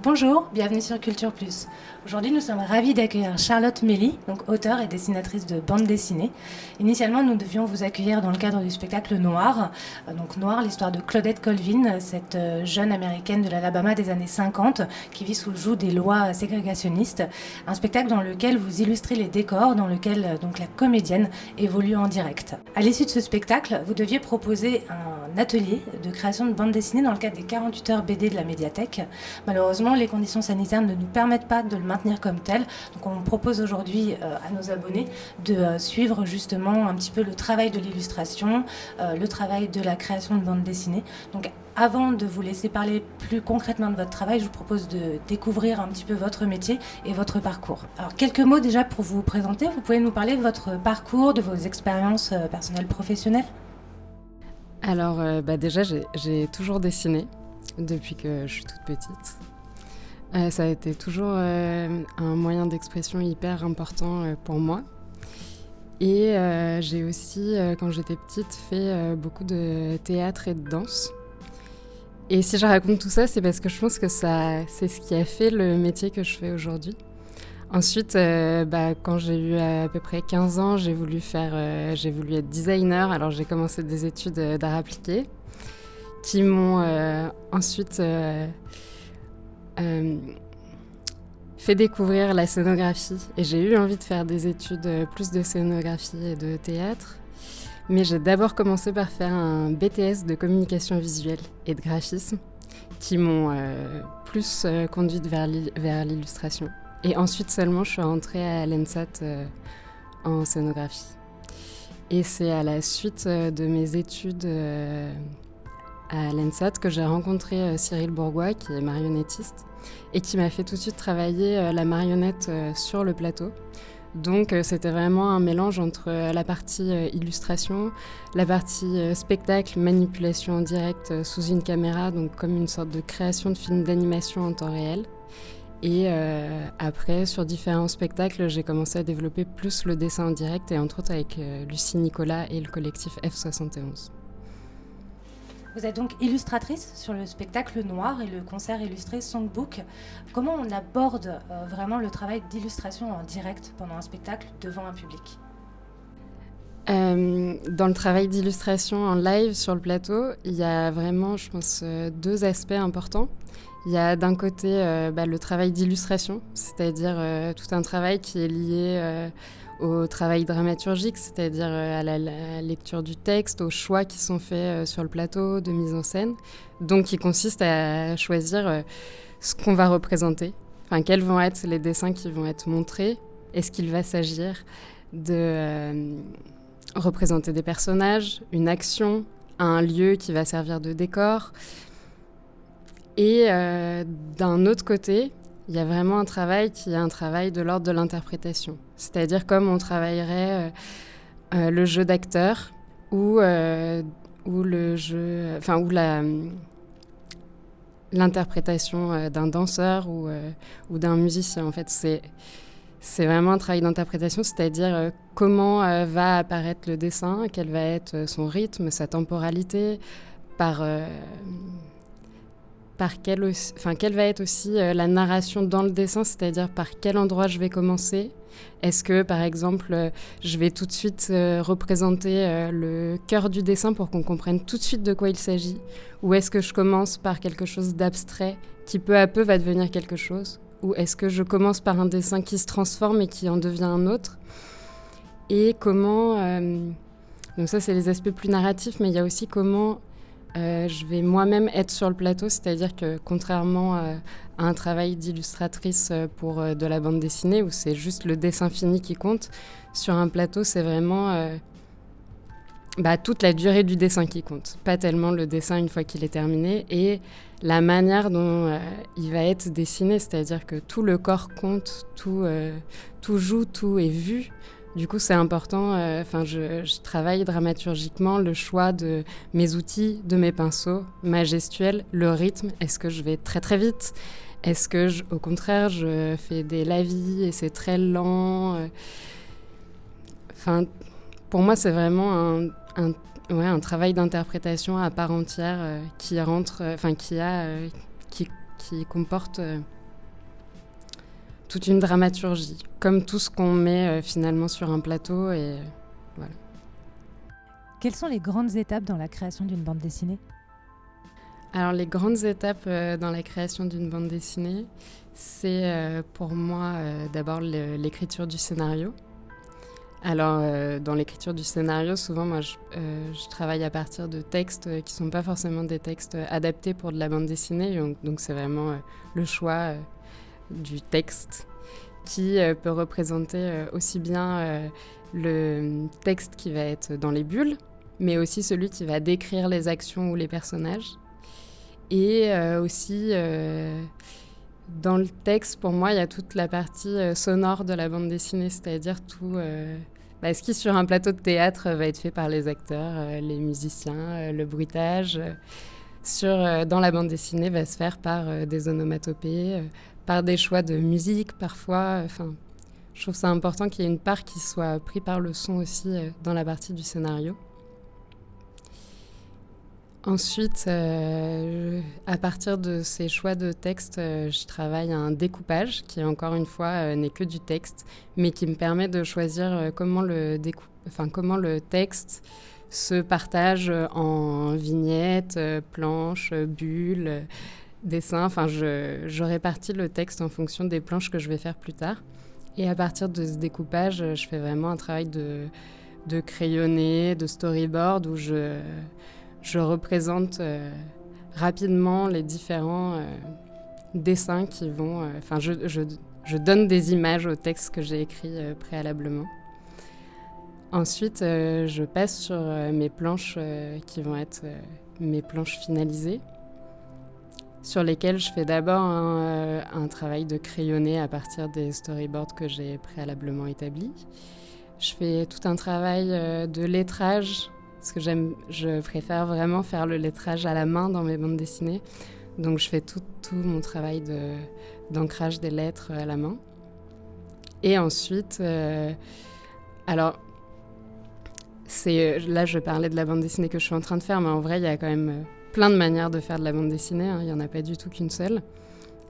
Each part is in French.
Bonjour, bienvenue sur Culture Plus. Aujourd'hui, nous sommes ravis d'accueillir Charlotte Mély, donc auteure et dessinatrice de bande dessinée. Initialement, nous devions vous accueillir dans le cadre du spectacle Noir. Donc Noir, l'histoire de Claudette Colvin, cette jeune américaine de l'Alabama des années 50 qui vit sous le joug des lois ségrégationnistes. Un spectacle dans lequel vous illustrez les décors, dans lequel donc la comédienne évolue en direct. À l'issue de ce spectacle, vous deviez proposer un atelier de création de bande dessinée dans le cadre des 48 heures BD de la médiathèque. Malheureusement, les conditions sanitaires ne nous permettent pas de le maintenir comme tel. Donc on propose aujourd'hui à nos abonnés de suivre justement un petit peu le travail de l'illustration, le travail de la création de bande dessinée. Donc avant de vous laisser parler plus concrètement de votre travail, je vous propose de découvrir un petit peu votre métier et votre parcours. Alors quelques mots déjà pour vous présenter. Vous pouvez nous parler de votre parcours, de vos expériences personnelles, professionnelles ? Alors déjà j'ai toujours dessiné depuis que je suis toute petite. Ça a été toujours un moyen d'expression hyper important pour moi. Et j'ai aussi, quand j'étais petite, fait beaucoup de théâtre et de danse. Et si je raconte tout ça, c'est parce que je pense que c'est ce qui a fait le métier que je fais aujourd'hui. Ensuite, quand j'ai eu à peu près 15 ans, j'ai voulu être designer. Alors j'ai commencé des études d'art appliqué qui m'ont ensuite fait découvrir la scénographie. Et j'ai eu envie de faire des études plus de scénographie et de théâtre. Mais j'ai d'abord commencé par faire un BTS de communication visuelle et de graphisme qui m'ont plus conduite vers l'illustration. Et ensuite seulement, je suis rentrée à l'ENSAT en scénographie. Et c'est à la suite de mes études à l'ENSAT que j'ai rencontré Cyril Bourgois, qui est marionnettiste, et qui m'a fait tout de suite travailler la marionnette sur le plateau. Donc c'était vraiment un mélange entre la partie illustration, la partie spectacle, manipulation en direct sous une caméra, donc comme une sorte de création de film d'animation en temps réel. Et après, sur différents spectacles, j'ai commencé à développer plus le dessin en direct, et entre autres avec Lucie Nicolas et le collectif F71. Vous êtes donc illustratrice sur le spectacle Noir et le concert illustré Songbook. Comment on aborde vraiment le travail d'illustration en direct pendant un spectacle devant un public ? Dans le travail d'illustration en live sur le plateau, il y a vraiment, je pense, deux aspects importants. Il y a d'un côté le travail d'illustration, c'est-à-dire tout un travail qui est lié au travail dramaturgique, c'est-à-dire à la lecture du texte, aux choix qui sont faits sur le plateau, de mise en scène. Donc qui consiste à choisir ce qu'on va représenter, enfin quels vont être les dessins qui vont être montrés. Est-ce qu'il va s'agir de représenter des personnages, une action, un lieu qui va servir de décor. Et d'un autre côté, il y a vraiment un travail qui est un travail de l'ordre de l'interprétation. C'est-à-dire comme on travaillerait le jeu d'acteur ou le jeu, ou l'interprétation d'un danseur ou d'un musicien. En fait, c'est vraiment un travail d'interprétation, c'est-à-dire comment va apparaître le dessin, quel va être son rythme, sa temporalité, quelle va être aussi la narration dans le dessin, c'est-à-dire par quel endroit je vais commencer. Est-ce que, par exemple, je vais tout de suite représenter le cœur du dessin pour qu'on comprenne tout de suite de quoi il s'agit ? Ou est-ce que je commence par quelque chose d'abstrait qui peu à peu va devenir quelque chose ? Ou est-ce que je commence par un dessin qui se transforme et qui en devient un autre ? Et comment... donc ça, c'est les aspects plus narratifs, mais il y a aussi comment je vais moi-même être sur le plateau, c'est-à-dire que contrairement à un travail d'illustratrice pour de la bande dessinée, où c'est juste le dessin fini qui compte, sur un plateau, c'est vraiment toute la durée du dessin qui compte, pas tellement le dessin une fois qu'il est terminé, et la manière dont il va être dessiné, c'est-à-dire que tout le corps compte, tout joue, tout est vu. Du coup, c'est important, je travaille dramaturgiquement le choix de mes outils, de mes pinceaux, ma gestuelle, le rythme. Est-ce que je vais très très vite ? Est-ce que, au contraire, je fais des lavis et c'est très lent ? Pour moi, c'est vraiment un travail d'interprétation à part entière qui qui comporte toute une dramaturgie, comme tout ce qu'on met finalement sur un plateau. Et voilà. Quelles sont les grandes étapes dans la création d'une bande dessinée ? Alors les grandes étapes dans la création d'une bande dessinée, c'est pour moi d'abord l'écriture du scénario. Alors dans l'écriture du scénario, souvent moi je travaille à partir de textes qui ne sont pas forcément des textes adaptés pour de la bande dessinée, donc c'est vraiment le choix du texte qui peut représenter aussi bien le texte qui va être dans les bulles, mais aussi celui qui va décrire les actions ou les personnages. Et aussi, dans le texte, pour moi, il y a toute la partie sonore de la bande dessinée, c'est-à-dire tout ce qui, sur un plateau de théâtre, va être fait par les acteurs, les musiciens, le bruitage. Dans la bande dessinée, va se faire par des onomatopées, par des choix de musique, parfois. Je trouve ça important qu'il y ait une part qui soit prise par le son aussi dans la partie du scénario. Ensuite, à partir de ces choix de texte, je travaille à un découpage qui, encore une fois, n'est que du texte, mais qui me permet de choisir comment le texte se partage en vignettes, planches, bulles, dessins. Je répartis le texte en fonction des planches que je vais faire plus tard. Et à partir de ce découpage, je fais vraiment un travail de crayonné, de storyboard, où je représente rapidement les différents dessins qui vont... je donne des images au texte que j'ai écrit préalablement. Ensuite, je passe sur mes planches qui vont être mes planches finalisées, sur lesquelles je fais d'abord un travail de crayonné à partir des storyboards que j'ai préalablement établis. Je fais tout un travail de lettrage, parce que je préfère vraiment faire le lettrage à la main dans mes bandes dessinées. Donc je fais tout mon travail d'ancrage des lettres à la main. Et ensuite, là je parlais de la bande dessinée que je suis en train de faire, mais en vrai il y a quand même plein de manières de faire de la bande dessinée, hein. Il n'y en a pas du tout qu'une seule.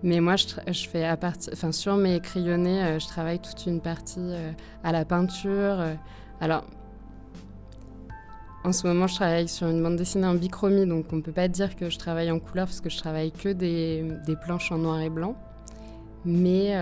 Mais moi je fais sur mes crayonnés, je travaille toute une partie à la peinture. En ce moment, je travaille sur une bande dessinée en bichromie, donc on ne peut pas dire que je travaille en couleur parce que je travaille que des planches en noir et blanc, mais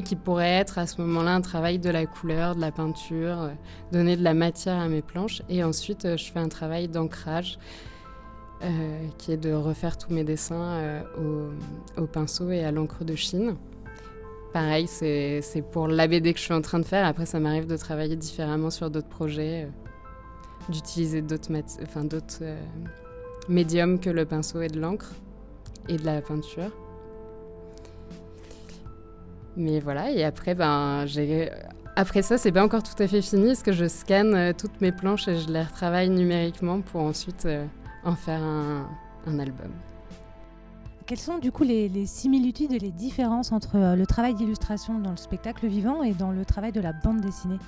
qui pourrait être à ce moment-là un travail de la couleur, de la peinture, donner de la matière à mes planches. Et ensuite, je fais un travail d'ancrage qui est de refaire tous mes dessins au pinceau et à l'encre de Chine. Pareil, c'est pour la BD que je suis en train de faire. Après, ça m'arrive de travailler différemment sur d'autres projets. D'utiliser d'autres médiums que le pinceau et de l'encre et de la peinture. Mais voilà, et après, après ça, c'est pas encore tout à fait fini parce que je scanne toutes mes planches et je les retravaille numériquement pour ensuite en faire un album. Quelles sont du coup les similitudes et les différences entre le travail d'illustration dans le spectacle vivant et dans le travail de la bande dessinée ?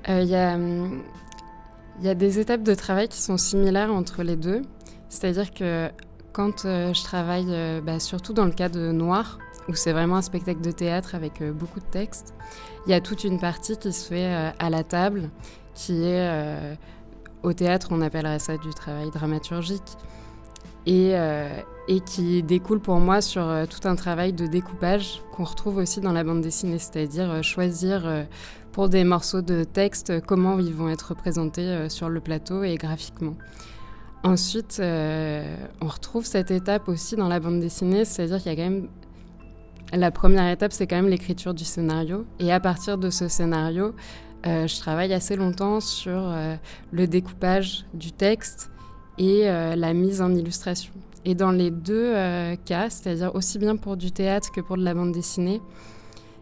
Il y a des étapes de travail qui sont similaires entre les deux. C'est-à-dire que quand je travaille, surtout dans le cas de Noir, où c'est vraiment un spectacle de théâtre avec beaucoup de textes, il y a toute une partie qui se fait à la table, qui est, au théâtre, on appellerait ça du travail dramaturgique, et qui découle pour moi sur tout un travail de découpage qu'on retrouve aussi dans la bande dessinée, c'est-à-dire choisir pour des morceaux de texte comment ils vont être représentés sur le plateau et graphiquement. Ensuite, on retrouve cette étape aussi dans la bande dessinée, c'est-à-dire qu'il y a quand même... La première étape, c'est quand même l'écriture du scénario. Et à partir de ce scénario, je travaille assez longtemps sur le découpage du texte et la mise en illustration. Et dans les deux cas, c'est-à-dire aussi bien pour du théâtre que pour de la bande dessinée,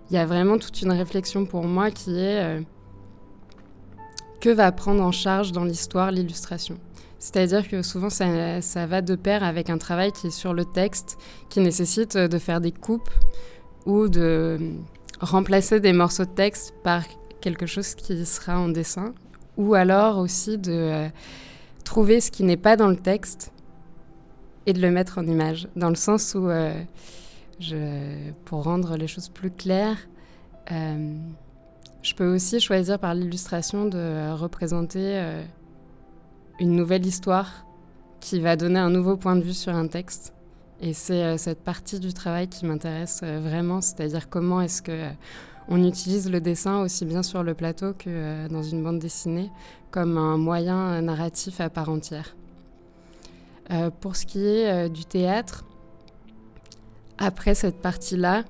il y a vraiment toute une réflexion pour moi qui est que va prendre en charge dans l'histoire l'illustration. C'est-à-dire que souvent, ça va de pair avec un travail qui est sur le texte, qui nécessite de faire des coupes ou de remplacer des morceaux de texte par quelque chose qui sera en dessin, ou alors aussi de trouver ce qui n'est pas dans le texte et de le mettre en image, dans le sens où, pour rendre les choses plus claires, je peux aussi choisir par l'illustration de représenter une nouvelle histoire qui va donner un nouveau point de vue sur un texte. Et c'est cette partie du travail qui m'intéresse vraiment, c'est-à-dire comment est-ce qu'on utilise le dessin aussi bien sur le plateau que dans une bande dessinée comme un moyen narratif à part entière. Pour ce qui est du théâtre, après cette partie-là,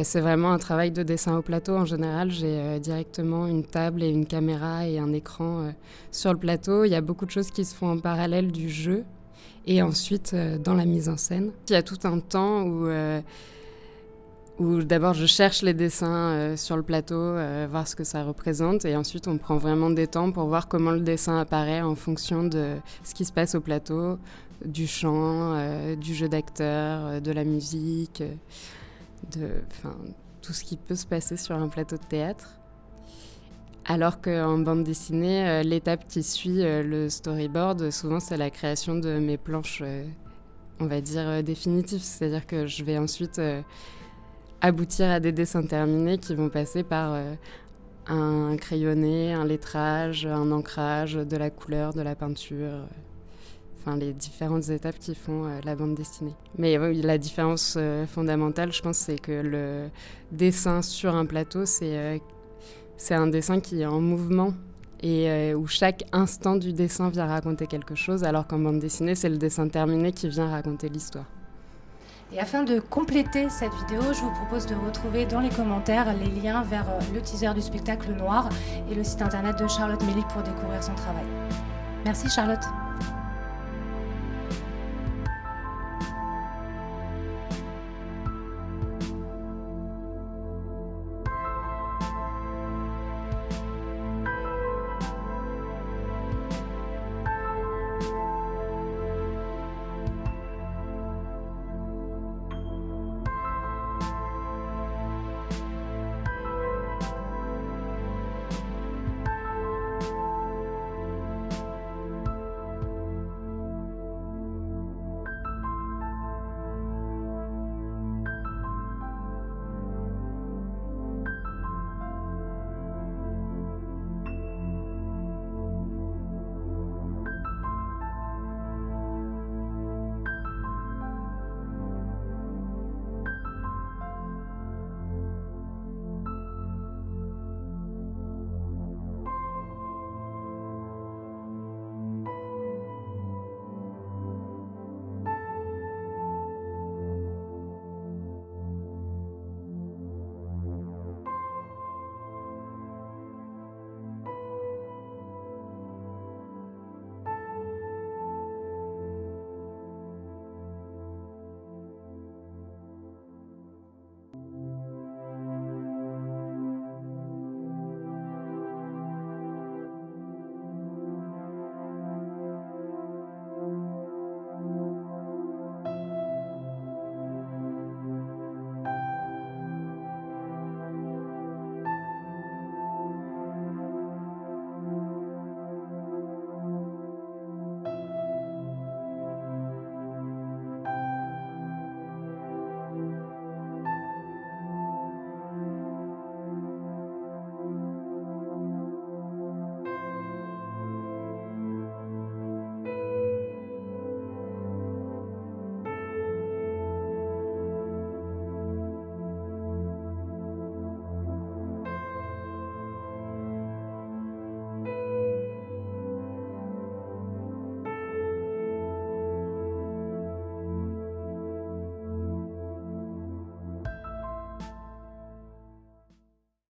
c'est vraiment un travail de dessin au plateau. En général, j'ai directement une table et une caméra et un écran sur le plateau. Il y a beaucoup de choses qui se font en parallèle du jeu et ensuite dans la mise en scène. Il y a tout un temps où d'abord je cherche les dessins sur le plateau, voir ce que ça représente, et ensuite on prend vraiment des temps pour voir comment le dessin apparaît en fonction de ce qui se passe au plateau, du chant, du jeu d'acteurs, de la musique, tout ce qui peut se passer sur un plateau de théâtre. Alors qu'en bande dessinée, l'étape qui suit le storyboard, souvent c'est la création de mes planches, on va dire, définitives. C'est-à-dire que je vais ensuite aboutir à des dessins terminés qui vont passer par un crayonné, un lettrage, un ancrage, de la couleur, de la peinture, les différentes étapes qui font la bande dessinée. Mais oui, la différence fondamentale, je pense, c'est que le dessin sur un plateau, c'est un dessin qui est en mouvement et où chaque instant du dessin vient raconter quelque chose, alors qu'en bande dessinée, c'est le dessin terminé qui vient raconter l'histoire. Et afin de compléter cette vidéo, je vous propose de retrouver dans les commentaires les liens vers le teaser du spectacle Noir et le site internet de Charlotte Mélie pour découvrir son travail. Merci Charlotte.